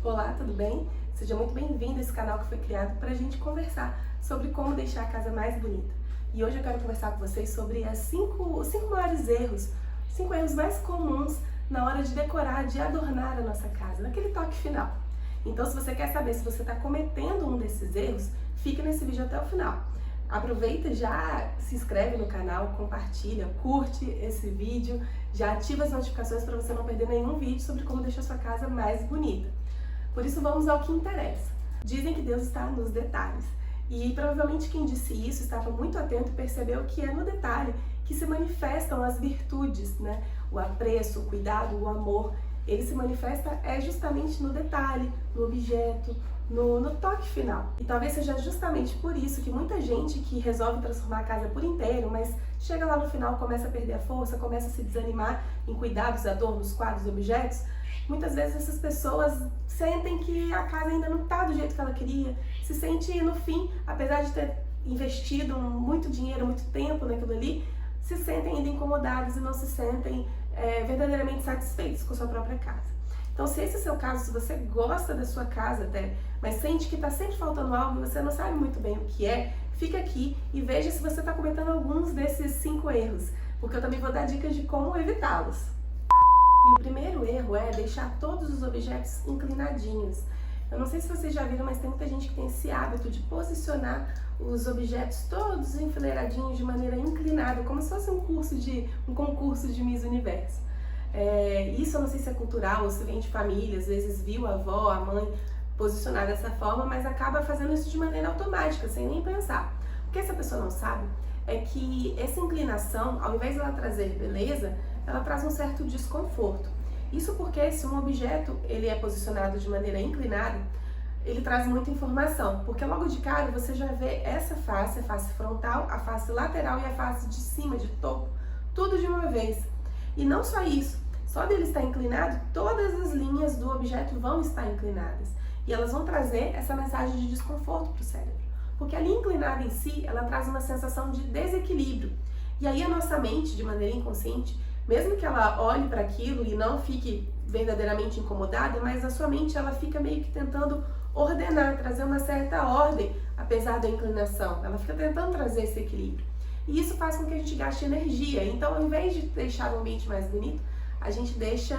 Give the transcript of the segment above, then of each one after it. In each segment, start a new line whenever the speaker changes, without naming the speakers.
Olá, tudo bem? Seja muito bem-vindo a esse canal que foi criado para a gente conversar sobre como deixar a casa mais bonita. E hoje eu quero conversar com vocês sobre os cinco maiores erros, 5 erros mais comuns na hora de decorar, de adornar a nossa casa, naquele toque final. Então, se você quer saber se você está cometendo um desses erros, fica nesse vídeo até o final. Aproveita e já se inscreve no canal, compartilha, curte esse vídeo, já ativa as notificações para você não perder nenhum vídeo sobre como deixar a sua casa mais bonita. Por isso vamos ao que interessa. Dizem que Deus está nos detalhes. E provavelmente quem disse isso estava muito atento e percebeu que é no detalhe que se manifestam as virtudes, né? O apreço, o cuidado, o amor. Ele se manifesta justamente no detalhe, no objeto, no toque final. E talvez seja justamente por isso que muita gente que resolve transformar a casa por inteiro, mas chega lá no final, começa a perder a força, começa a se desanimar em cuidar dos adornos, quadros, objetos. Muitas vezes essas pessoas sentem que a casa ainda não está do jeito que ela queria, se sente no fim, apesar de ter investido muito dinheiro, muito tempo naquilo ali, se sentem ainda incomodados e não se sentem verdadeiramente satisfeitos com a sua própria casa. Então, se esse é o seu caso, se você gosta da sua casa até, mas sente que está sempre faltando algo e você não sabe muito bem o que é, fica aqui e veja se você está cometendo alguns desses 5 erros, porque eu também vou dar dicas de como evitá-los. E o primeiro erro é deixar todos os objetos inclinadinhos. Eu não sei se vocês já viram, mas tem muita gente que tem esse hábito de posicionar os objetos todos enfileiradinhos de maneira inclinada, como se fosse um concurso de Miss Universo. Isso eu não sei se é cultural ou se vem de família, às vezes viu a avó, a mãe posicionar dessa forma, mas acaba fazendo isso de maneira automática, sem nem pensar. O que essa pessoa não sabe é que essa inclinação, ao invés de ela trazer beleza, ela traz um certo desconforto. Isso porque se um objeto ele é posicionado de maneira inclinada, ele traz muita informação, porque logo de cara você já vê essa face, a face frontal, a face lateral e a face de cima, de topo, tudo de uma vez. E não só isso, só dele estar inclinado, todas as linhas do objeto vão estar inclinadas. E elas vão trazer essa mensagem de desconforto para o cérebro. Porque a linha inclinada em si, ela traz uma sensação de desequilíbrio. E aí a nossa mente, de maneira inconsciente, mesmo que ela olhe para aquilo e não fique verdadeiramente incomodada, mas a sua mente ela fica meio que tentando ordenar, trazer uma certa ordem, apesar da inclinação. Ela fica tentando trazer esse equilíbrio. E isso faz com que a gente gaste energia. Então, ao invés de deixar o ambiente mais bonito, a gente deixa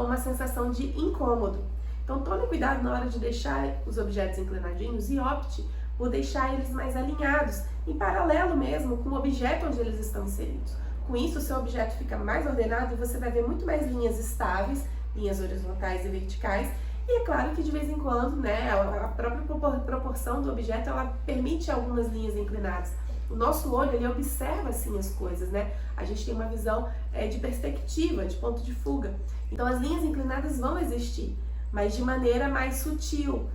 uma sensação de incômodo. Então, tome cuidado na hora de deixar os objetos inclinadinhos e opte por deixar eles mais alinhados, em paralelo mesmo com o objeto onde eles estão inseridos. Com isso, o seu objeto fica mais ordenado e você vai ver muito mais linhas estáveis, linhas horizontais e verticais. E é claro que de vez em quando, né, a própria proporção do objeto, ela permite algumas linhas inclinadas. O nosso olho, ele observa assim as coisas, né? A gente tem uma visão de perspectiva, de ponto de fuga. Então as linhas inclinadas vão existir, mas de maneira mais sutil,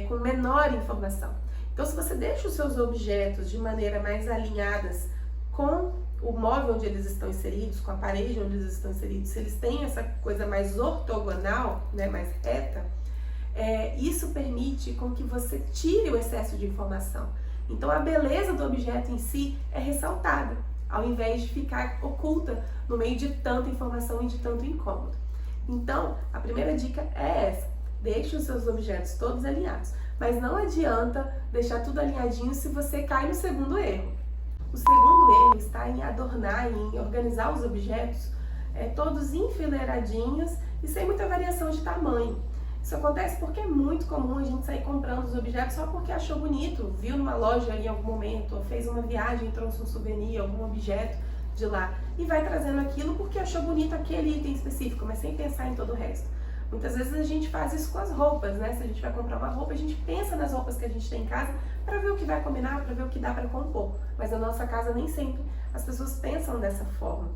com menor informação. Então se você deixa os seus objetos de maneira mais alinhadas com o móvel onde eles estão inseridos, com a parede onde eles estão inseridos, se eles têm essa coisa mais ortogonal, né, mais reta, isso permite com que você tire o excesso de informação. Então a beleza do objeto em si é ressaltada, ao invés de ficar oculta no meio de tanta informação e de tanto incômodo. Então, a primeira dica é essa: deixe os seus objetos todos alinhados. Mas não adianta deixar tudo alinhadinho se você cai no segundo erro. O segundo erro está em adornar, em organizar os objetos todos enfileiradinhos e sem muita variação de tamanho. Isso acontece porque é muito comum a gente sair comprando os objetos só porque achou bonito, viu numa loja em algum momento, ou fez uma viagem, trouxe um souvenir, algum objeto de lá, e vai trazendo aquilo porque achou bonito aquele item específico, mas sem pensar em todo o resto. Muitas vezes a gente faz isso com as roupas, né? Se a gente vai comprar uma roupa, a gente pensa nas roupas que a gente tem em casa para ver o que vai combinar, para ver o que dá para compor. Mas na nossa casa nem sempre as pessoas pensam dessa forma.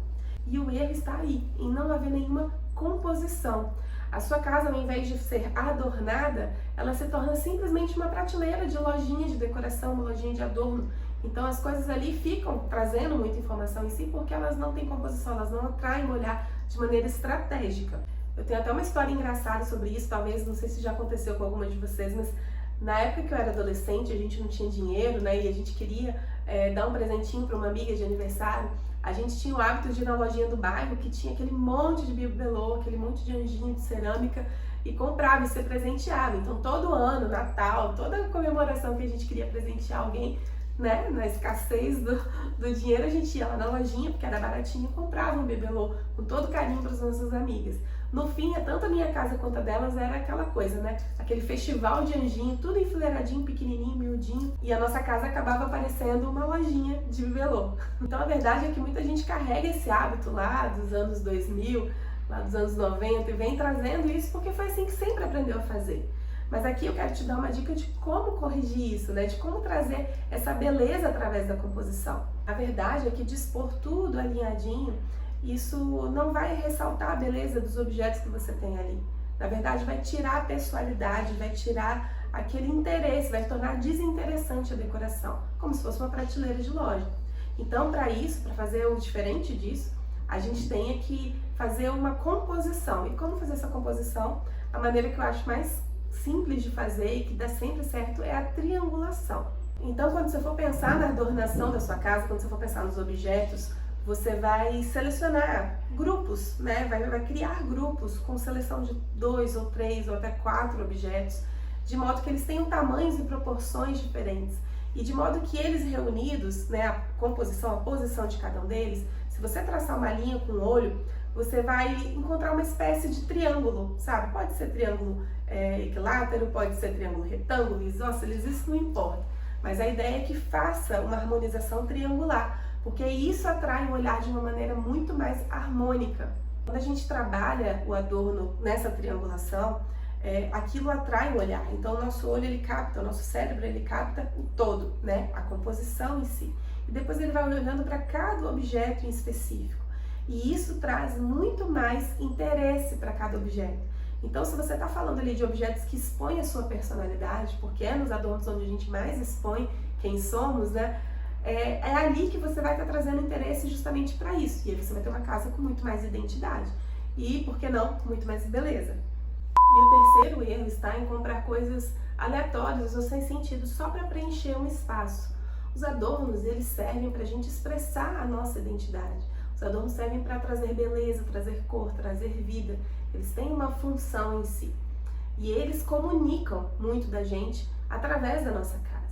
E o erro está aí, em não haver nenhuma composição. A sua casa, ao invés de ser adornada, ela se torna simplesmente uma prateleira de lojinha de decoração, uma lojinha de adorno. Então as coisas ali ficam trazendo muita informação em si porque elas não têm composição, elas não atraem o olhar de maneira estratégica. Eu tenho até uma história engraçada sobre isso, talvez, não sei se já aconteceu com alguma de vocês, mas na época que eu era adolescente, a gente não tinha dinheiro, né, e a gente queria dar um presentinho para uma amiga de aniversário. A gente tinha o hábito de ir na lojinha do bairro, que tinha aquele monte de bibelô, aquele monte de anjinho de cerâmica, e comprava e ser presenteado. Então todo ano, Natal, toda comemoração que a gente queria presentear alguém, né, na escassez do dinheiro, a gente ia lá na lojinha, porque era baratinho, e comprava um bibelô com todo carinho para as nossas amigas. No fim, tanto a minha casa quanto a delas era aquela coisa, né? Aquele festival de anjinho, tudo enfileiradinho, pequenininho, miudinho. E a nossa casa acabava parecendo uma lojinha de bibelô. Então a verdade é que muita gente carrega esse hábito lá dos anos 2000, lá dos anos 90, e vem trazendo isso porque foi assim que sempre aprendeu a fazer. Mas aqui eu quero te dar uma dica de como corrigir isso, né? De como trazer essa beleza através da composição. A verdade é que dispor tudo alinhadinho, isso não vai ressaltar a beleza dos objetos que você tem ali. Na verdade, vai tirar a pessoalidade, vai tirar aquele interesse, vai tornar desinteressante a decoração, como se fosse uma prateleira de loja. Então, para isso, para fazer o diferente disso, a gente tem que fazer uma composição. E como fazer essa composição? A maneira que eu acho mais simples de fazer e que dá sempre certo é a triangulação. Então, quando você for pensar na adornação da sua casa, quando você for pensar nos objetos, você vai selecionar grupos, né? Vai criar grupos com seleção de 2 ou 3 ou até 4 objetos, de modo que eles tenham tamanhos e proporções diferentes. E de modo que eles reunidos, né, a composição, a posição de cada um deles, se você traçar uma linha com o olho, você vai encontrar uma espécie de triângulo, sabe? Pode ser triângulo equilátero, pode ser triângulo retângulo, isósceles, isso não importa. Mas a ideia é que faça uma harmonização triangular, porque isso atrai o olhar de uma maneira muito mais harmônica. Quando a gente trabalha o adorno nessa triangulação, aquilo atrai o olhar. Então o nosso olho, ele capta, o nosso cérebro, ele capta o todo, né? A composição em si. E depois ele vai olhando para cada objeto em específico. E isso traz muito mais interesse para cada objeto. Então, se você está falando ali de objetos que expõem a sua personalidade, porque é nos adornos onde a gente mais expõe quem somos, né? É ali que você vai estar trazendo interesse justamente para isso. E aí você vai ter uma casa com muito mais identidade. E, por que não, com muito mais beleza. E o terceiro erro está em comprar coisas aleatórias ou sem sentido só para preencher um espaço. Os adornos, eles servem para a gente expressar a nossa identidade. Os adornos servem para trazer beleza, trazer cor, trazer vida. Eles têm uma função em si. E eles comunicam muito da gente através da nossa casa.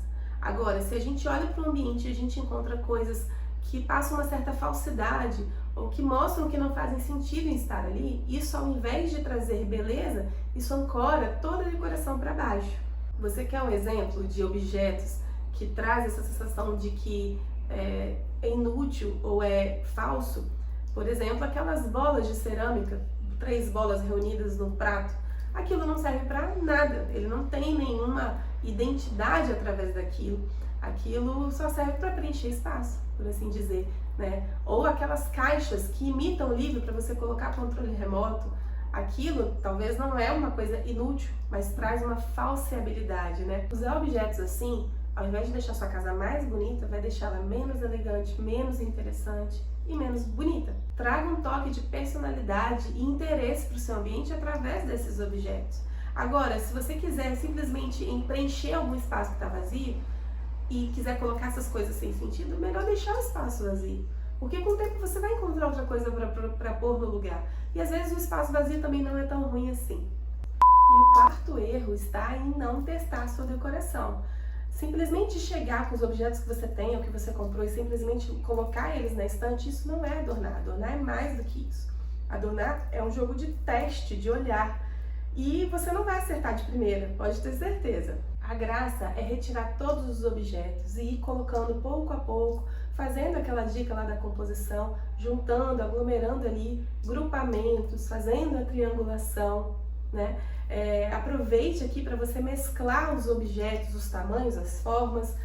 Agora, se a gente olha para o ambiente e a gente encontra coisas que passam uma certa falsidade ou que mostram que não fazem sentido em estar ali, isso, ao invés de trazer beleza, isso ancora toda a decoração para baixo. Você quer um exemplo de objetos que traz essa sensação de que é inútil ou é falso? Por exemplo, aquelas bolas de cerâmica, 3 bolas reunidas num prato. Aquilo não serve para nada, ele não tem nenhuma identidade através daquilo. Aquilo só serve para preencher espaço, por assim dizer, né? Ou aquelas caixas que imitam o livro para você colocar controle remoto. Aquilo talvez não é uma coisa inútil, mas traz uma falseabilidade, né? Usar objetos assim, ao invés de deixar sua casa mais bonita, vai deixá-la menos elegante, menos interessante e menos bonita. Traga um toque de personalidade e interesse para o seu ambiente através desses objetos. Agora, se você quiser simplesmente preencher algum espaço que está vazio e quiser colocar essas coisas sem sentido, melhor deixar o espaço vazio. Porque com o tempo você vai encontrar outra coisa para pôr no lugar. E às vezes o espaço vazio também não é tão ruim assim. E o quarto erro está em não testar a sua decoração. Simplesmente chegar com os objetos que você tem ou que você comprou e simplesmente colocar eles na estante, isso não é adornar. Adornar é mais do que isso. Adornar é um jogo de teste, de olhar. E você não vai acertar de primeira, pode ter certeza. A graça é retirar todos os objetos e ir colocando pouco a pouco, fazendo aquela dica lá da composição, juntando, aglomerando ali grupamentos, fazendo a triangulação, né? Aproveite aqui para você mesclar os objetos, os tamanhos, as formas,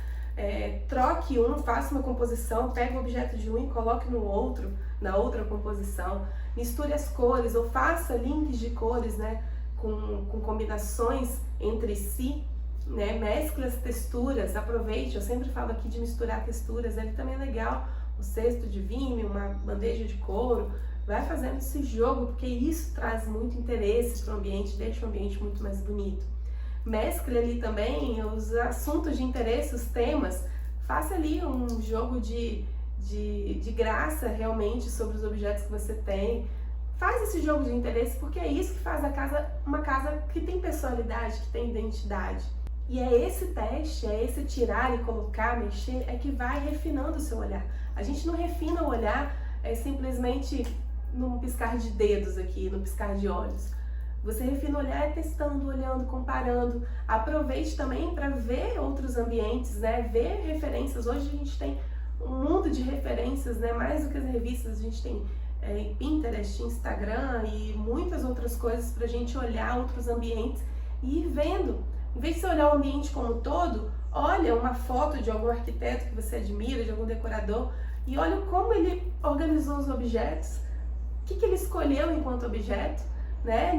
troque um, faça uma composição, pegue o objeto de um e coloque no outro, na outra composição, misture as cores ou faça links de cores, né, com combinações entre si, né, mescle as texturas, aproveite, eu sempre falo aqui de misturar texturas, ele também é legal, um cesto de vinho, uma bandeja de couro, vai fazendo esse jogo, porque isso traz muito interesse para o ambiente, deixa o ambiente muito mais bonito. Mescle ali também os assuntos de interesse, os temas, faça ali um jogo de graça realmente sobre os objetos que você tem, faz esse jogo de interesse, porque é isso que faz a casa uma casa que tem personalidade, que tem identidade. E é esse teste, é esse tirar e colocar, mexer, é que vai refinando o seu olhar. A gente não refina o olhar simplesmente num piscar de dedos aqui, no piscar de olhos. Você refina o olhar testando, olhando, comparando. Aproveite também para ver outros ambientes, né? Ver referências. Hoje a gente tem um mundo de referências, né? Mais do que as revistas, a gente tem Pinterest, Instagram e muitas outras coisas para a gente olhar outros ambientes e ir vendo. Em vez de você olhar o ambiente como um todo, olha uma foto de algum arquiteto que você admira, de algum decorador, e olha como ele organizou os objetos, o que ele escolheu enquanto objeto, né?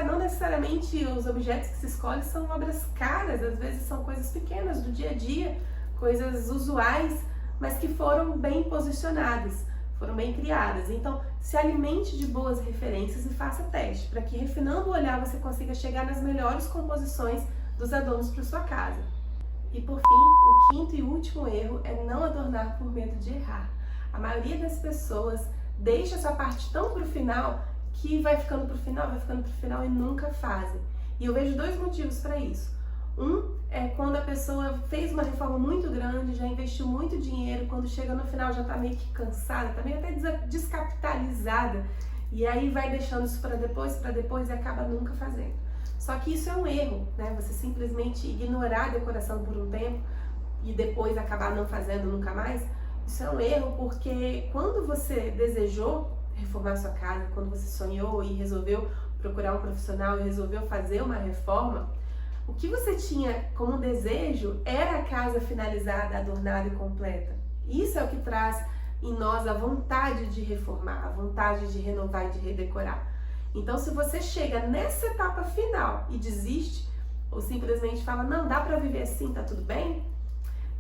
Não necessariamente os objetos que se escolhem são obras caras, às vezes são coisas pequenas do dia a dia, coisas usuais, mas que foram bem posicionadas, foram bem criadas. Então, se alimente de boas referências e faça teste, para que refinando o olhar você consiga chegar nas melhores composições dos adornos para sua casa. E por fim, o quinto e último erro é não adornar por medo de errar. A maioria das pessoas deixa essa parte tão para o final que vai ficando para o final e nunca fazem. E eu vejo dois motivos para isso. Um é quando a pessoa fez uma reforma muito grande, já investiu muito dinheiro, quando chega no final já está meio que cansada, está meio até descapitalizada, e aí vai deixando isso para depois e acaba nunca fazendo. Só que isso é um erro, né? Você simplesmente ignorar a decoração por um tempo e depois acabar não fazendo nunca mais, isso é um erro, porque quando você desejou reformar sua casa, quando você sonhou e resolveu procurar um profissional e resolveu fazer uma reforma, o que você tinha como desejo era a casa finalizada, adornada e completa. Isso é o que traz em nós a vontade de reformar, a vontade de renovar e de redecorar. Então, se você chega nessa etapa final e desiste, ou simplesmente fala, não, dá pra viver assim, tá tudo bem?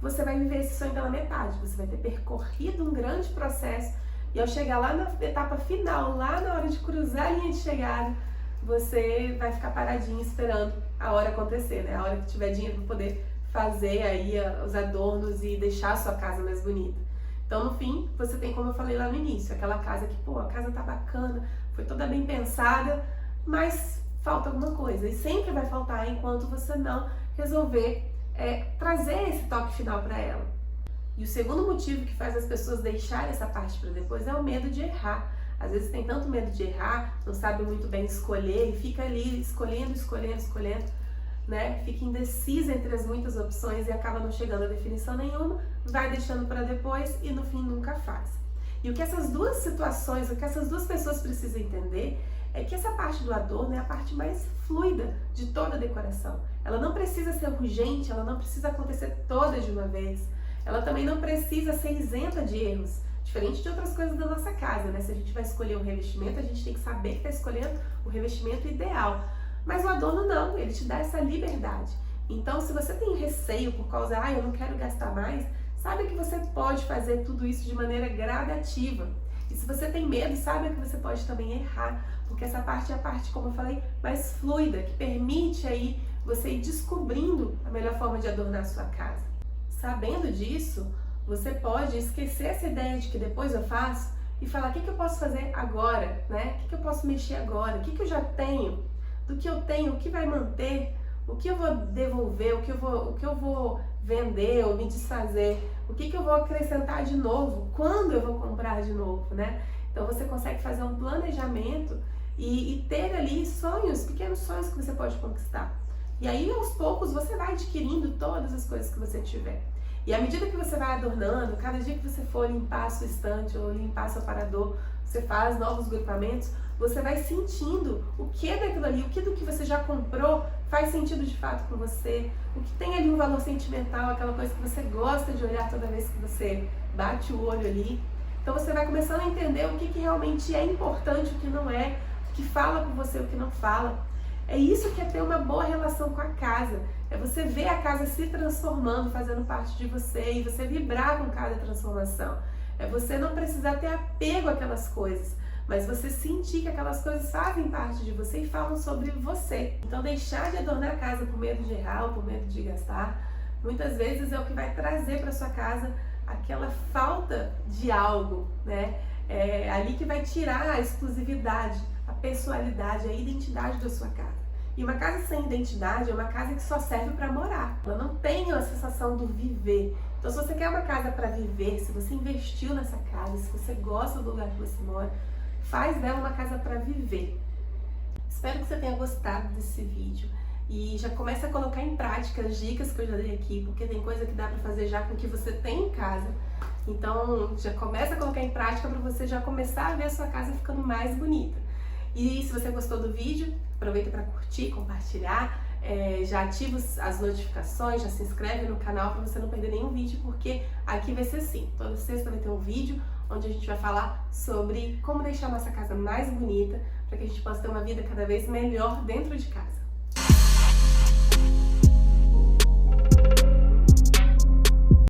Você vai viver esse sonho pela metade, você vai ter percorrido um grande processo e ao chegar lá na etapa final, lá na hora de cruzar a linha de chegada, você vai ficar paradinho esperando a hora acontecer, né? A hora que tiver dinheiro para poder fazer aí os adornos e deixar a sua casa mais bonita. Então, no fim, você tem, como eu falei lá no início, aquela casa que, a casa tá bacana, foi toda bem pensada, mas falta alguma coisa. E sempre vai faltar enquanto você não resolver trazer esse toque final para ela. E o segundo motivo que faz as pessoas deixarem essa parte para depois é o medo de errar. Às vezes tem tanto medo de errar, não sabe muito bem escolher e fica ali escolhendo, né? Fica indecisa entre as muitas opções e acaba não chegando a definição nenhuma, vai deixando para depois e no fim nunca faz. E o que essas duas situações, o que essas duas pessoas precisam entender é que essa parte do adorno é a parte mais fluida de toda a decoração. Ela não precisa ser urgente, ela não precisa acontecer toda de uma vez. Ela também não precisa ser isenta de erros, diferente de outras coisas da nossa casa, né? Se a gente vai escolher um revestimento, a gente tem que saber que está escolhendo o revestimento ideal. Mas o adorno não, ele te dá essa liberdade. Então, se você tem receio por causa, eu não quero gastar mais, saiba que você pode fazer tudo isso de maneira gradativa. E se você tem medo, saiba que você pode também errar, porque essa parte é a parte, como eu falei, mais fluida, que permite aí você ir descobrindo a melhor forma de adornar a sua casa. Sabendo disso, você pode esquecer essa ideia de que depois eu faço e falar o que eu posso fazer agora, né? O que eu posso mexer agora, o que eu já tenho, do que eu tenho, o que vai manter, o que eu vou devolver, o que eu vou vender ou me desfazer, o que eu vou acrescentar de novo, quando eu vou comprar de novo, né? Então você consegue fazer um planejamento e ter ali sonhos, pequenos sonhos que você pode conquistar. E aí, aos poucos, você vai adquirindo todas as coisas que você tiver. E à medida que você vai adornando, cada dia que você for limpar a sua estante ou limpar seu aparador, você faz novos grupamentos, você vai sentindo o que é daquilo ali, o que do que você já comprou faz sentido de fato com você, o que tem ali um valor sentimental, aquela coisa que você gosta de olhar toda vez que você bate o olho ali. Então você vai começando a entender o que realmente é importante, o que não é, o que fala com você, o que não fala. É isso que é ter uma boa relação com a casa, é você ver a casa se transformando, fazendo parte de você e você vibrar com cada transformação. É você não precisar ter apego àquelas coisas, mas você sentir que aquelas coisas fazem parte de você e falam sobre você. Então deixar de adornar a casa por medo de errar ou por medo de gastar, muitas vezes é o que vai trazer para sua casa aquela falta de algo, né? É ali que vai tirar a exclusividade, a pessoalidade, a identidade da sua casa. E uma casa sem identidade é uma casa que só serve para morar. Ela não tem a sensação do viver. Então, se você quer uma casa para viver, se você investiu nessa casa, se você gosta do lugar que você mora, faz dela uma casa para viver. Espero que você tenha gostado desse vídeo e já comece a colocar em prática as dicas que eu já dei aqui, porque tem coisa que dá para fazer já com o que você tem em casa. Então, já começa a colocar em prática para você já começar a ver a sua casa ficando mais bonita. E se você gostou do vídeo, aproveita para curtir, compartilhar, já ativa as notificações, já se inscreve no canal para você não perder nenhum vídeo, porque aqui vai ser assim, toda sexta vai ter um vídeo onde a gente vai falar sobre como deixar a nossa casa mais bonita, para que a gente possa ter uma vida cada vez melhor dentro de casa.